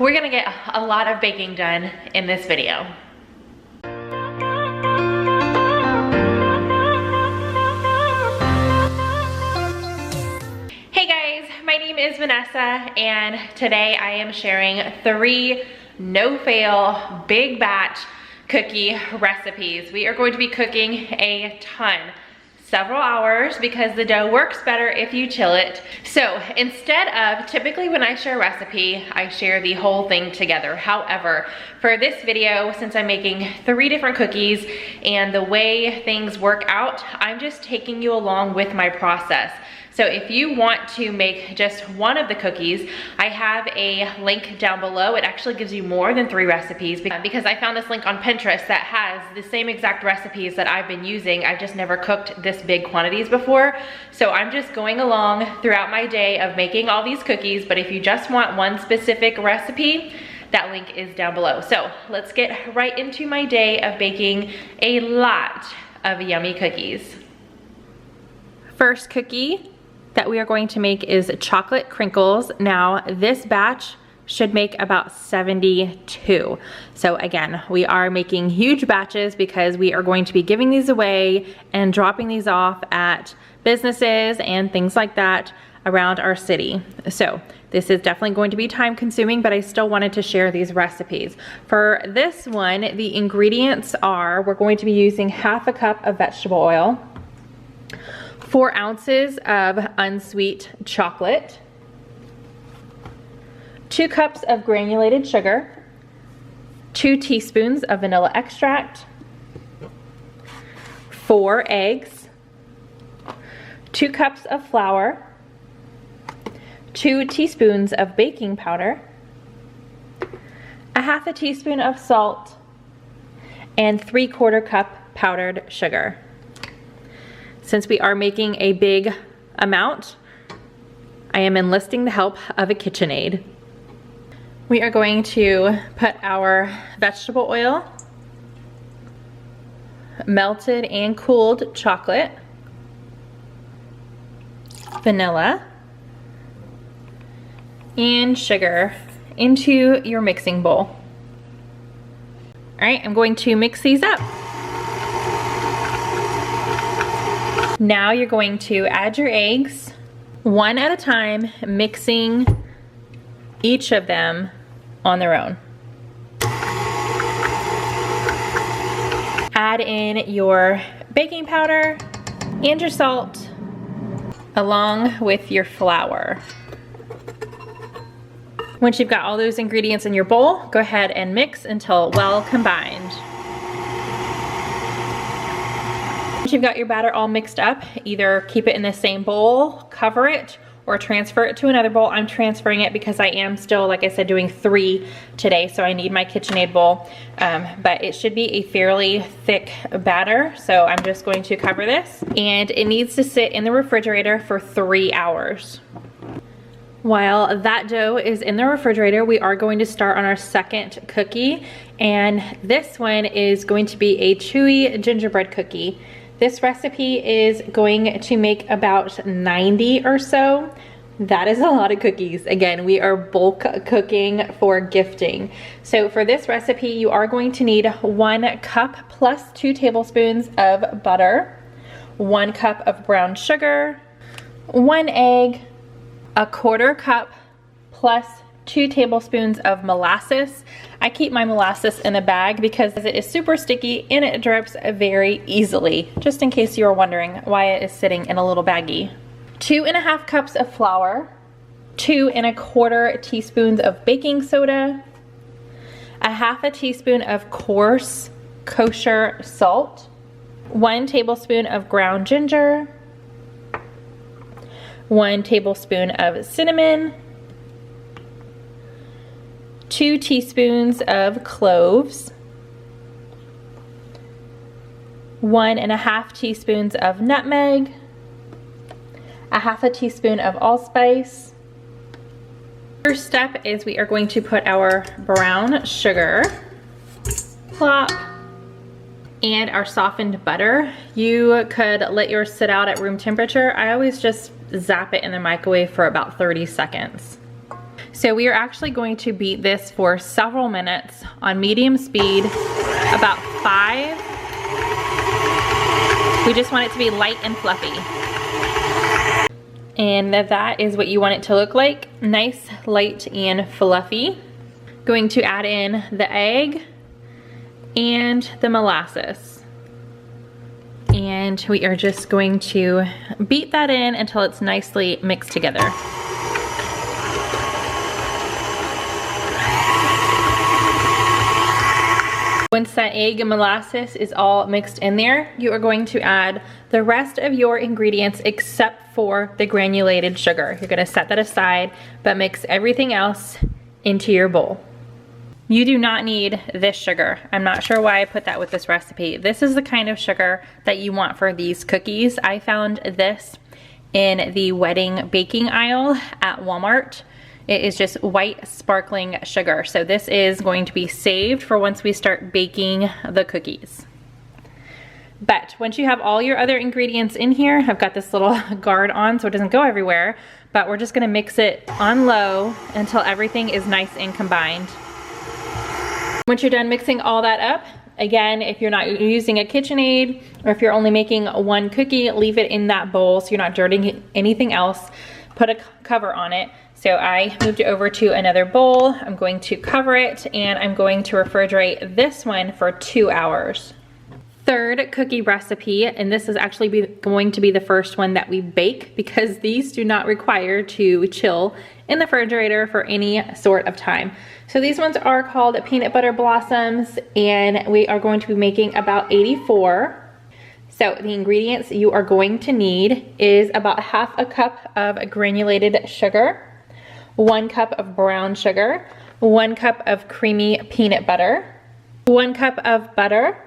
we're gonna get a lot of baking done in this video. Hey guys, my name is Vanessa, and today I am sharing 3 no-fail big batch cookie recipes. We are going to be cooking a ton, several hours, because the dough works better if you chill it. So instead of, typically when I share a recipe, I share the whole thing together. However, for this video, since I'm making 3 different cookies and the way things work out, I'm just taking you along with my process. So if you want to make just one of the cookies, I have a link down below. It actually gives you more than 3 recipes because I found this link on Pinterest that has the same exact recipes that I've been using. I've just never cooked this big quantities before. So I'm just going along throughout my day of making all these cookies, but if you just want one specific recipe, that link is down below. So let's get right into my day of baking a lot of yummy cookies. First cookie that we are going to make is chocolate crinkles. Now this batch should make about 72. So again, we are making huge batches because we are going to be giving these away and dropping these off at businesses and things like that around our city. So this is definitely going to be time consuming, but I still wanted to share these recipes. For this one, the ingredients are, we're going to be using half a cup of vegetable oil, 4 ounces of unsweet chocolate, 2 cups of granulated sugar, 2 teaspoons of vanilla extract, 4 eggs, 2 cups of flour, 2 teaspoons of baking powder, a half a teaspoon of salt, and 3/4 cup powdered sugar. Since we are making a big amount, I am enlisting the help of a KitchenAid. We are going to put our vegetable oil, melted and cooled chocolate, vanilla, and sugar into your mixing bowl. All right, I'm going to mix these up. Now you're going to add your eggs one at a time, mixing each of them on their own. Add in your baking powder and your salt along with your flour. Once you've got all those ingredients in your bowl, go ahead and mix until well combined. Once you've got your batter all mixed up, either keep it in the same bowl, cover it, or transfer it to another bowl. I'm transferring it because I am still, like I said, doing 3 today, so I need my KitchenAid bowl. But it should be a fairly thick batter, so I'm just going to cover this. And it needs to sit in the refrigerator for 3 hours. While that dough is in the refrigerator, we are going to start on our second cookie. And this one is going to be a chewy gingerbread cookie. This recipe is going to make about 90 or so. That is a lot of cookies. Again, we are bulk cooking for gifting. So for this recipe, you are going to need 1 cup plus 2 tablespoons of butter, 1 cup of brown sugar, 1 egg, 1/4 cup plus 2 tablespoons of molasses. I keep my molasses in a bag because it is super sticky and it drips very easily, just in case you were wondering why it is sitting in a little baggie. 2½ cups of flour, 2¼ teaspoons of baking soda, 1/2 teaspoon of coarse kosher salt, 1 tablespoon of ground ginger, 1 tablespoon of cinnamon, 2 teaspoons of cloves, 1½ teaspoons of nutmeg, 1/2 teaspoon of allspice. First step is we are going to put our brown sugar, plop, and our softened butter. You could let yours sit out at room temperature. I always just zap it in the microwave for about 30 seconds. So we are actually going to beat this for several minutes on medium speed, about 5. We just want it to be light and fluffy. And that is what you want it to look like. Nice, light, and fluffy. Going to add in the egg and the molasses. And we are just going to beat that in until it's nicely mixed together. Once that egg and molasses is all mixed in there, you are going to add the rest of your ingredients except for the granulated sugar. You're gonna set that aside, but mix everything else into your bowl. You do not need this sugar. I'm not sure why I put that with this recipe. This is the kind of sugar that you want for these cookies. I found this in the wedding baking aisle at Walmart. It is just white sparkling sugar. So this is going to be saved for once we start baking the cookies. But once you have all your other ingredients in here, I've got this little guard on so it doesn't go everywhere, but we're just gonna mix it on low until everything is nice and combined. Once you're done mixing all that up, again, if you're not using a KitchenAid or if you're only making one cookie, leave it in that bowl so you're not dirtying anything else. Put a cover on it. So I moved it over to another bowl. I'm going to cover it and I'm going to refrigerate this one for 2 hours. Third cookie recipe, and this is actually going to be the first one that we bake because these do not require to chill in the refrigerator for any sort of time. So these ones are called peanut butter blossoms and we are going to be making about 84. So the ingredients you are going to need is about 1/2 cup of granulated sugar, 1 cup of brown sugar, 1 cup of creamy peanut butter, 1 cup of butter,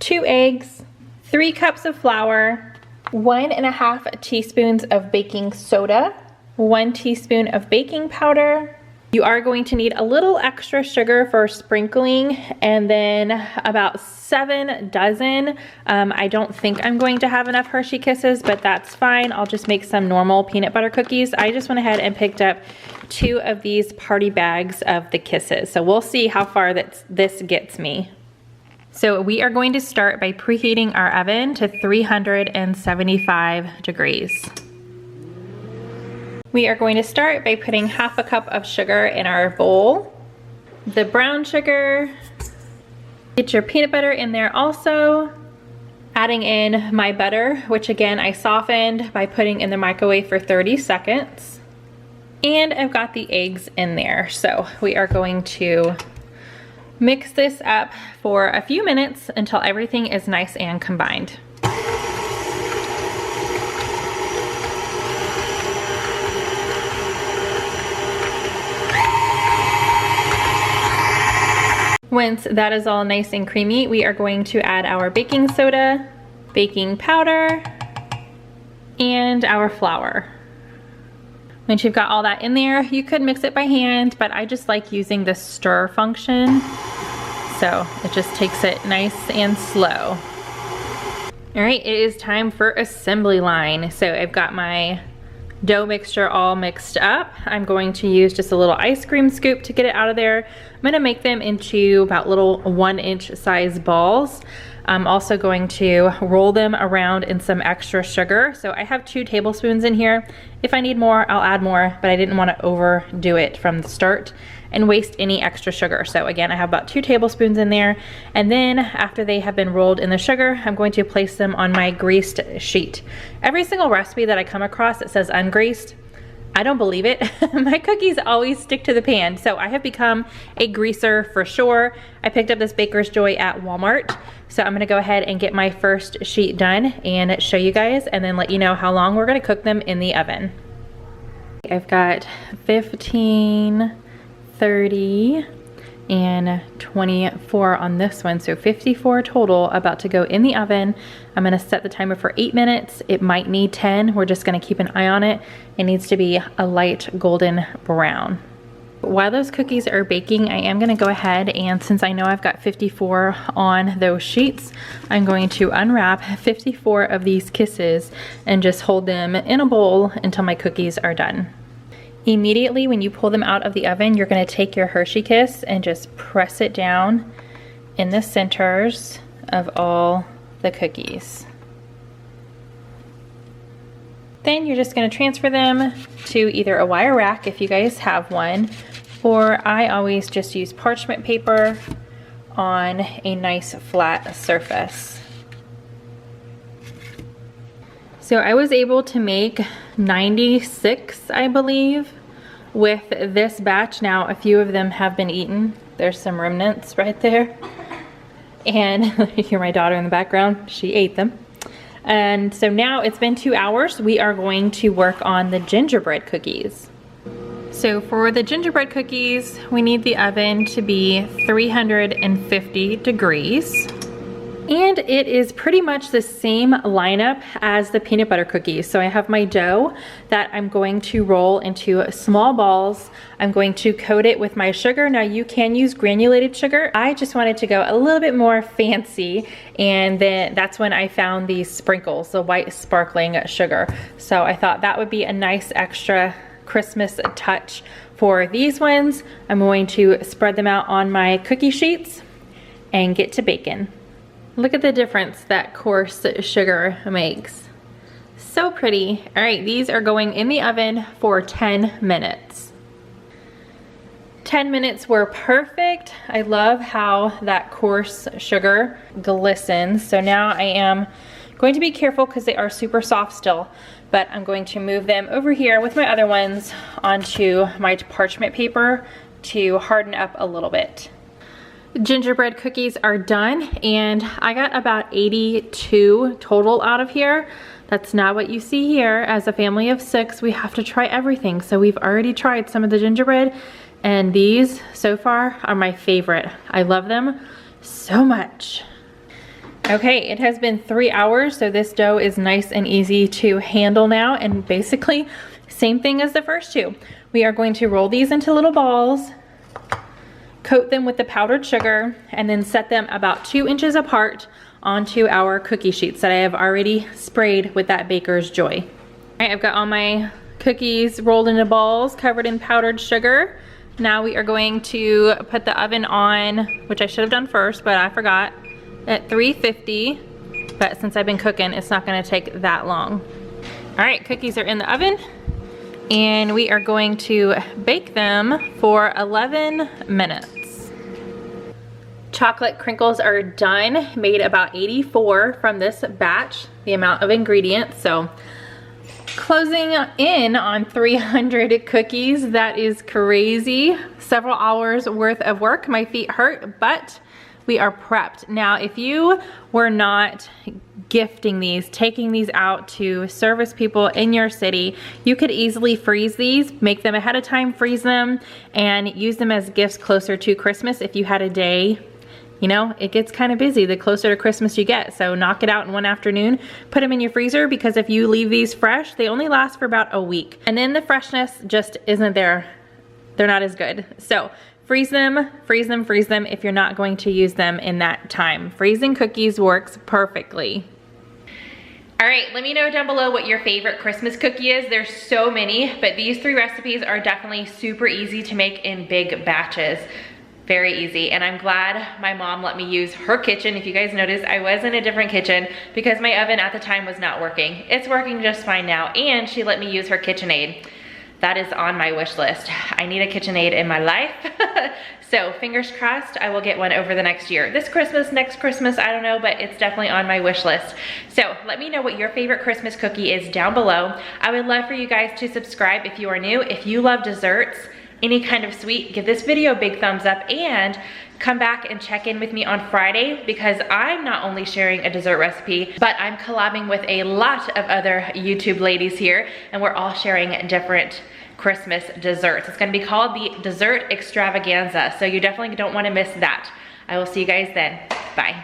2 eggs, 3 cups of flour, 1.5 teaspoons of baking soda, 1 teaspoon of baking powder. You are going to need a little extra sugar for sprinkling and then about 7 dozen. I don't think I'm going to have enough Hershey Kisses, but that's fine. I'll just make some normal peanut butter cookies. I just went ahead and picked up 2 of these party bags of the Kisses. So we'll see how far this gets me. So we are going to start by preheating our oven to 375 degrees. We are going to start by putting 1/2 cup of sugar in our bowl. The brown sugar, get your peanut butter in there also. Adding in my butter, which again I softened by putting in the microwave for 30 seconds. And I've got the eggs in there. So we are going to mix this up for a few minutes until everything is nice and combined. Once that is all nice and creamy, we are going to add our baking soda, baking powder, and our flour. Once you've got all that in there, you could mix it by hand, but I just like using the stir function. So it just takes it nice and slow. All right, it is time for assembly line. So I've got my dough mixture all mixed up. I'm going to use just a little ice cream scoop to get it out of there. I'm gonna make them into about little 1-inch size balls. I'm also going to roll them around in some extra sugar. So I have 2 tablespoons in here. If I need more, I'll add more, but I didn't want to overdo it from the start and waste any extra sugar. So again, I have about 2 tablespoons in there. And then after they have been rolled in the sugar, I'm going to place them on my greased sheet. Every single recipe that I come across that says ungreased, I don't believe it. My cookies always stick to the pan. So I have become a greaser for sure. I picked up this Baker's Joy at Walmart. So I'm gonna go ahead and get my first sheet done and show you guys and then let you know how long we're gonna cook them in the oven. I've got 15, 30, and 24 on this one, so 54 total about to go in the oven. I'm gonna set the timer for 8 minutes. It might need 10. We're just gonna keep an eye on it. It needs to be a light golden brown. While those cookies are baking, I am gonna go ahead and since I know I've got 54 on those sheets, I'm going to unwrap 54 of these Kisses and just hold them in a bowl until my cookies are done. Immediately when you pull them out of the oven, you're gonna take your Hershey Kiss and just press it down in the centers of all the cookies. Then you're just gonna transfer them to either a wire rack if you guys have one, or I always just use parchment paper on a nice flat surface. So I was able to make 96, I believe, with this batch. Now, a few of them have been eaten. There's some remnants right there. And you hear my daughter in the background, she ate them. And so now it's been 2 hours. We are going to work on the gingerbread cookies. So for the gingerbread cookies, we need the oven to be 350 degrees. And it is pretty much the same lineup as the peanut butter cookies. So I have my dough that I'm going to roll into small balls. I'm going to coat it with my sugar. Now you can use granulated sugar. I just wanted to go a little bit more fancy, and then that's when I found these sprinkles, the white sparkling sugar. So I thought that would be a nice extra Christmas touch for these ones. I'm going to spread them out on my cookie sheets and get to baking. Look at the difference that coarse sugar makes. So pretty. All right, these are going in the oven for 10 minutes. 10 minutes were perfect. I love how that coarse sugar glistens. So now I am going to be careful because they are super soft still, but I'm going to move them over here with my other ones onto my parchment paper to harden up a little bit. Gingerbread cookies are done, and I got about 82 total out of here. That's not what you see here. As a family of 6, we have to try everything. So we've already tried some of the gingerbread, and these so far are my favorite. I love them so much. Okay, it has been 3 hours, so this dough is nice and easy to handle now, and basically same thing as the first two. We are going to roll these into little balls, coat them with the powdered sugar, and then set them about 2 inches apart onto our cookie sheets that I have already sprayed with that Baker's Joy. All right, I've got all my cookies rolled into balls, covered in powdered sugar. Now we are going to put the oven on, which I should have done first, but I forgot, at 350. But since I've been cooking, it's not gonna take that long. All right, cookies are in the oven, and we are going to bake them for 11 minutes. Chocolate crinkles are done, made about 84 from this batch, the amount of ingredients. So closing in on 300 cookies, that is crazy. Several hours worth of work. My feet hurt, but we are prepped. Now, if you were not gifting these, taking these out to service people in your city, you could easily freeze these, make them ahead of time, freeze them, and use them as gifts closer to Christmas if you had a day. You know, it gets kind of busy the closer to Christmas you get, so knock it out in one afternoon. Put them in your freezer, because if you leave these fresh, they only last for about a week. And then the freshness just isn't there. They're not as good. So freeze them, freeze them, freeze them if you're not going to use them in that time. Freezing cookies works perfectly. All right, let me know down below what your favorite Christmas cookie is. There's so many, but these 3 recipes are definitely super easy to make in big batches. Very easy, and I'm glad my mom let me use her kitchen. If you guys noticed, I was in a different kitchen because my oven at the time was not working. It's working just fine now, and she let me use her KitchenAid. That is on my wish list. I need a KitchenAid in my life. So fingers crossed, I will get one over the next year. This Christmas, next Christmas, I don't know, but it's definitely on my wish list. So let me know what your favorite Christmas cookie is down below. I would love for you guys to subscribe if you are new. If you love desserts, any kind of sweet, give this video a big thumbs up, and come back and check in with me on Friday, because I'm not only sharing a dessert recipe, but I'm collabing with a lot of other YouTube ladies here, and we're all sharing different Christmas desserts. It's gonna be called the Dessert Extravaganza, so you definitely don't wanna miss that. I will see you guys then. Bye.